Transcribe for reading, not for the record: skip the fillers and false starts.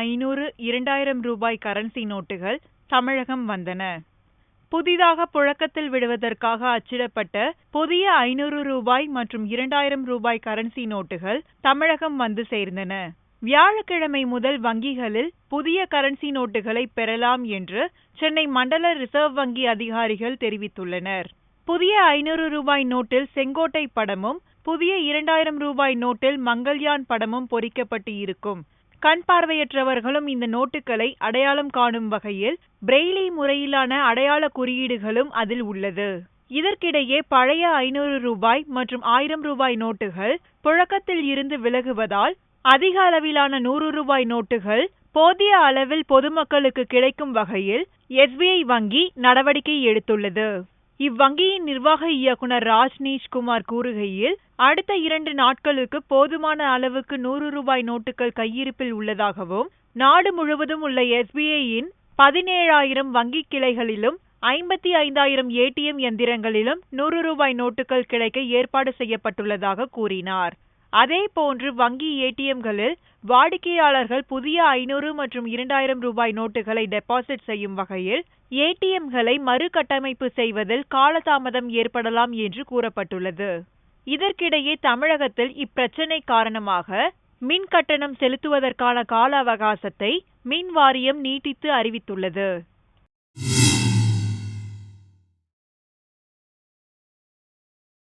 500, 2000 ரூபாய் கரன்சி நோட்டுகள் தமிழகம் வந்தன. புதிதாக புழக்கத்தில் விடுவதற்காக அச்சிடப்பட்ட புதிய 500 ரூபாய் மற்றும் 2000 ரூபாய் கரன்சி நோட்டுகள் தமிழகம் வந்து சேர்ந்தன. வியாழக்கிழமை முதல் வங்கிகளில் புதிய கரன்சி நோட்டுகளை பெறலாம் என்று சென்னை மண்டல ரிசர்வ் வங்கி அதிகாரிகள் தெரிவித்துள்ளனர். புதிய 500 ரூபாய் நோட்டில் செங்கோட்டை படமும் புதிய 2000 ரூபாய் நோட்டில் மங்கள்யான் படமும் பொறிக்கப்பட்டு இருக்கும். கண் பார்வையற்றவர்களும் இந்த நோட்டுகளை அடையாளம் காணும் வகையில் பிரெய்லி முறையிலான அடையாள குறியீடுகளும் அதில் உள்ளது. இதற்கிடையே பழைய 500 ரூபாய் மற்றும் 1000 ரூபாய் நோட்டுகள் புழக்கத்தில் இருந்து விலகுவதால் அதிக அளவிலான 100 ரூபாய் நோட்டுகள் போதிய அளவில் பொதுமக்களுக்கு கிடைக்கும் வகையில் SBI வங்கி நடவடிக்கை எடுத்துள்ளது. இவ்வங்கியின் நிர்வாக இயக்குனர் ராஜ்னீஷ் குமார் கூறுகையில், அடுத்த 2 நாட்களுக்கு போதுமான அளவுக்கு 100 ரூபாய் நோட்டுகள் கையிருப்பில் உள்ளதாகவும், நாடு முழுவதும் உள்ள SBI-யின் 17,000 வங்கி கிளைகளிலும் 55,000 ATM எந்திரங்களிலும் 100 ரூபாய் நோட்டுகள் கிடைக்க ஏற்பாடு செய்யப்பட்டுள்ளதாக கூறினார். அதேபோன்று வங்கி ATM-களில் வாடிக்கையாளர்கள் புதிய 500 மற்றும் 2000 ரூபாய் நோட்டுகளை டெபாசிட் செய்யும் வகையில் ATM-களை மறுகட்டமைப்பு செய்வதில் காலதாமதம் ஏற்படலாம் என்று கூறப்பட்டுள்ளது. இதற்கிடையே தமிழகத்தில் இப்பிரச்சினை காரணமாக மின் கட்டணம் செலுத்துவதற்கான கால அவகாசத்தை மின் வாரியம் நீட்டித்து அறிவித்துள்ளது.